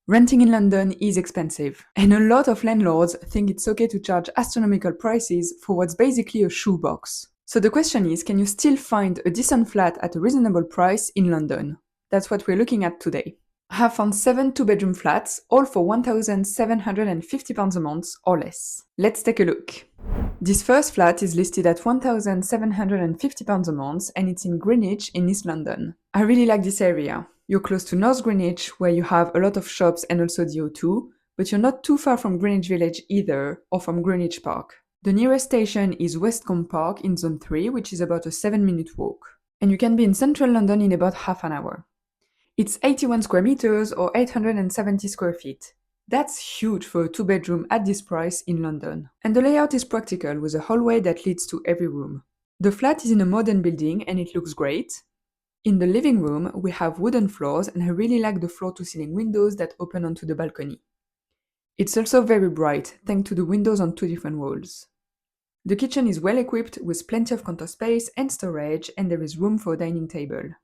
Renting in London is expensive, and a lot of landlords think it's okay to charge astronomical prices for what's basically a shoebox. So the question is, can you still find a decent flat at a reasonable price in London? That's what we're looking at today. I have found 7 two-bedroom flats, all for £1,750 a month or less. Let's take a look. This first flat is listed at £1,750 a month and it's in Greenwich in East London. I really like this area. You're close to North Greenwich, where you have a lot of shops and also the O2, but you're not too far from Greenwich Village either, or from Greenwich Park. The nearest station is Westcombe Park in Zone 3, which is about a 7-minute walk. And you can be in central London in about half an hour. It's 81 square meters or 870 square feet. That's huge for a two-bedroom at this price in London. And the layout is practical, with a hallway that leads to every room. The flat is in a modern building and it looks great. In the living room, we have wooden floors and I really like the floor-to-ceiling windows that open onto the balcony. It's also very bright, thanks to the windows on 2 different walls. The kitchen is well equipped with plenty of counter space and storage, and there is room for a dining table.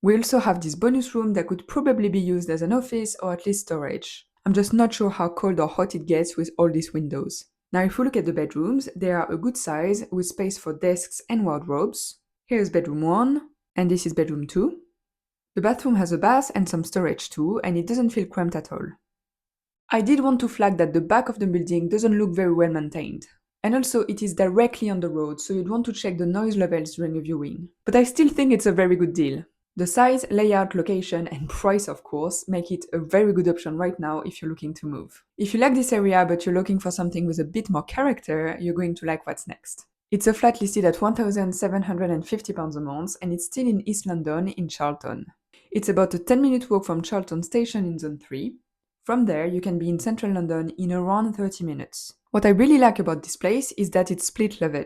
We also have this bonus room that could probably be used as an office or at least storage. I'm just not sure how cold or hot it gets with all these windows. Now if we look at the bedrooms, they are a good size with space for desks and wardrobes. Here's bedroom 1. And this is bedroom 2. The bathroom has a bath and some storage too, and it doesn't feel cramped at all. I did want to flag that the back of the building doesn't look very well maintained. And also it is directly on the road, so you'd want to check the noise levels during a viewing. But I still think it's a very good deal. The size, layout, location, and price, of course, make it a very good option right now if you're looking to move. If you like this area but you're looking for something with a bit more character, you're going to like what's next. It's a flat listed at £1,750 a month and it's still in East London in Charlton. It's about a 10-minute walk from Charlton station in Zone 3. From there, you can be in central London in around 30 minutes. What I really like about this place is that it's split level.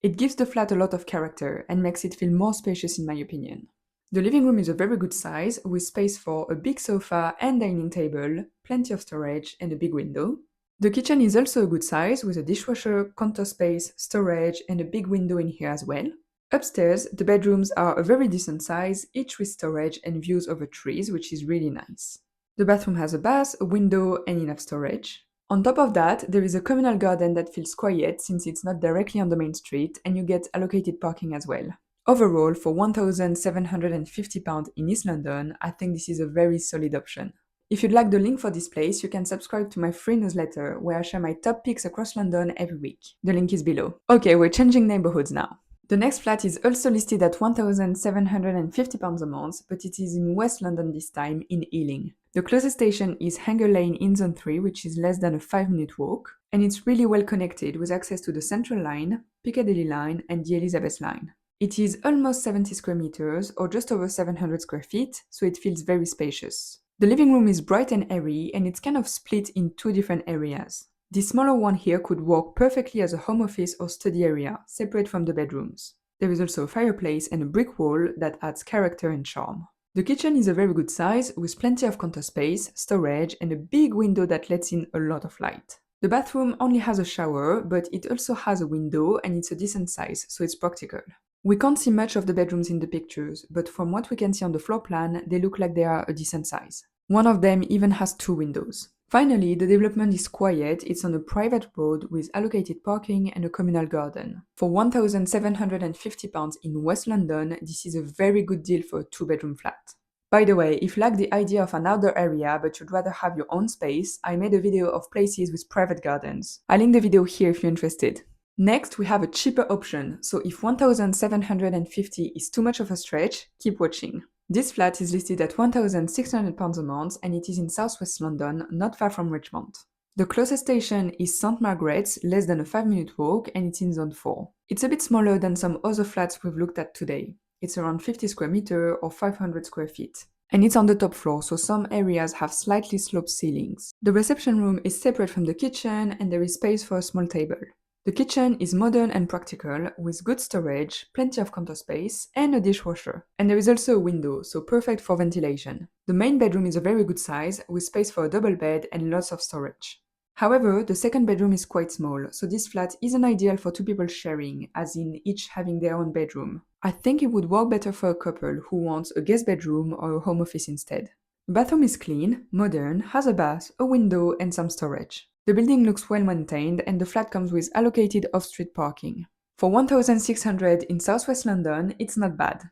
It gives the flat a lot of character and makes it feel more spacious in my opinion. The living room is a very good size, with space for a big sofa and dining table, plenty of storage and a big window. The kitchen is also a good size, with a dishwasher, counter space, storage and a big window in here as well. Upstairs, the bedrooms are a very decent size, each with storage and views over trees, which is really nice. The bathroom has a bath, a window and enough storage. On top of that, there is a communal garden that feels quiet since it's not directly on the main street and you get allocated parking as well. Overall, for £1,750 in East London, I think this is a very solid option. If you'd like the link for this place, you can subscribe to my free newsletter where I share my top picks across London every week. The link is below. Okay, we're changing neighborhoods now. The next flat is also listed at £1,750 a month, but it is in West London this time, in Ealing. The closest station is Hanger Lane in Zone 3, which is less than a 5-minute walk, and it's really well connected with access to the Central Line, Piccadilly Line, and the Elizabeth Line. It is almost 70 square meters, or just over 700 square feet, so it feels very spacious. The living room is bright and airy, and it's kind of split in 2 different areas. The smaller one here could work perfectly as a home office or study area, separate from the bedrooms. There is also a fireplace and a brick wall that adds character and charm. The kitchen is a very good size, with plenty of counter space, storage, and a big window that lets in a lot of light. The bathroom only has a shower, but it also has a window and it's a decent size, so it's practical. We can't see much of the bedrooms in the pictures, but from what we can see on the floor plan, they look like they are a decent size. One of them even has 2 windows. Finally, the development is quiet, it's on a private road with allocated parking and a communal garden. For £1,750 in West London, this is a very good deal for a 2-bedroom flat. By the way, if you like the idea of an outdoor area but you'd rather have your own space, I made a video of places with private gardens. I'll link the video here if you're interested. Next, we have a cheaper option, so if £1,750 is too much of a stretch, keep watching. This flat is listed at £1,600 a month and it is in southwest London, not far from Richmond. The closest station is St Margaret's, less than a 5-minute walk, and it's in Zone 4. It's a bit smaller than some other flats we've looked at today. It's around 50 square meters or 500 square feet. And it's on the top floor, so some areas have slightly sloped ceilings. The reception room is separate from the kitchen and there is space for a small table. The kitchen is modern and practical, with good storage, plenty of counter space, and a dishwasher. And there is also a window, so perfect for ventilation. The main bedroom is a very good size, with space for a double bed and lots of storage. However, the second bedroom is quite small, so this flat isn't ideal for 2 people sharing, as in each having their own bedroom. I think it would work better for a couple who wants a guest bedroom or a home office instead. The bathroom is clean, modern, has a bath, a window, and some storage. The building looks well maintained, and the flat comes with allocated off-street parking. For 1,600 in southwest London, it's not bad.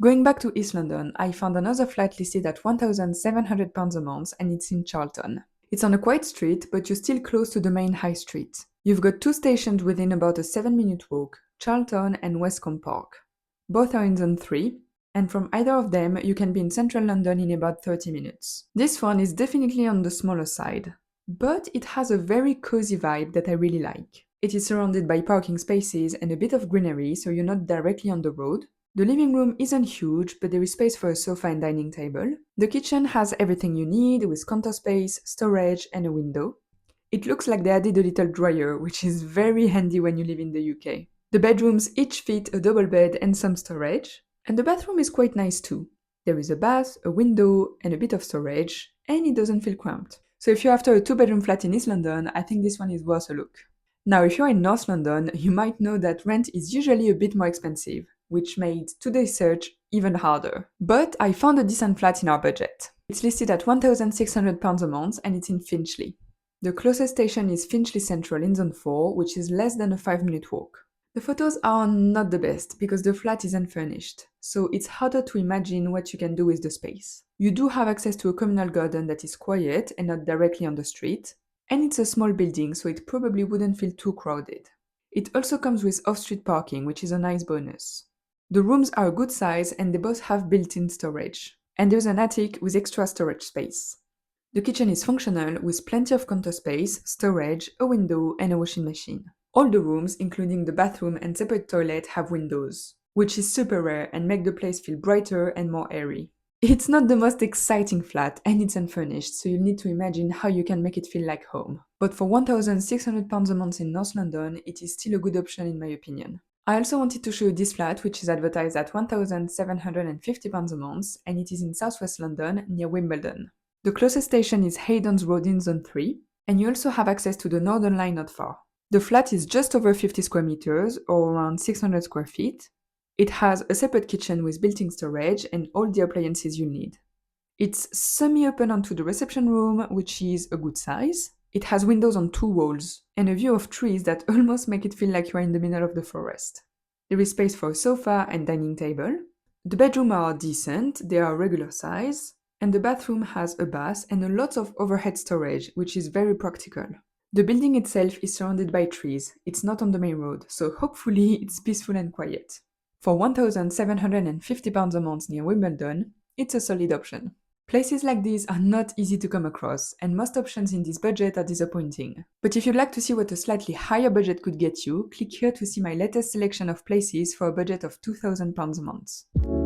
Going back to East London, I found another flat listed at £1,700 a month, and it's in Charlton. It's on a quiet street, but you're still close to the main high street. You've got two stations within about a 7-minute walk, Charlton and Westcombe Park. Both are in Zone 3, and from either of them, you can be in central London in about 30 minutes. This one is definitely on the smaller side, but it has a very cozy vibe that I really like. It is surrounded by parking spaces and a bit of greenery, so you're not directly on the road. The living room isn't huge, but there is space for a sofa and dining table. The kitchen has everything you need, with counter space, storage, and a window. It looks like they added a little dryer, which is very handy when you live in the UK. The bedrooms each fit a double bed and some storage. And the bathroom is quite nice too. There is a bath, a window, and a bit of storage, and it doesn't feel cramped. So if you're after a 2-bedroom flat in East London, I think this one is worth a look. Now, if you're in North London, you might know that rent is usually a bit more expensive, which made today's search even harder. But I found a decent flat in our budget. It's listed at £1,600 a month, and it's in Finchley. The closest station is Finchley Central in Zone 4, which is less than a 5-minute walk. The photos are not the best because the flat is unfurnished, so it's harder to imagine what you can do with the space. You do have access to a communal garden that is quiet and not directly on the street, and it's a small building, so it probably wouldn't feel too crowded. It also comes with off-street parking, which is a nice bonus. The rooms are a good size and they both have built-in storage, and there's an attic with extra storage space. The kitchen is functional with plenty of counter space, storage, a window, and a washing machine. All the rooms, including the bathroom and separate toilet, have windows, which is super rare and make the place feel brighter and more airy. It's not the most exciting flat and it's unfurnished, so you'll need to imagine how you can make it feel like home. But for £1,600 a month in North London, it is still a good option in my opinion. I also wanted to show you this flat, which is advertised at £1,750 a month, and it is in southwest London, near Wimbledon. The closest station is Haydon's Road in Zone 3, and you also have access to the Northern Line not far. The flat is just over 50 square meters, or around 600 square feet. It has a separate kitchen with built-in storage and all the appliances you need. It's semi-open onto the reception room, which is a good size. It has windows on 2 walls, and a view of trees that almost make it feel like you are in the middle of the forest. There is space for a sofa and dining table. The bedrooms are decent, they are regular size, and the bathroom has a bath and a lot of overhead storage, which is very practical. The building itself is surrounded by trees, it's not on the main road, so hopefully it's peaceful and quiet. For £1,750 a month near Wimbledon, it's a solid option. Places like these are not easy to come across, and most options in this budget are disappointing. But if you'd like to see what a slightly higher budget could get you, click here to see my latest selection of places for a budget of £2,000 a month.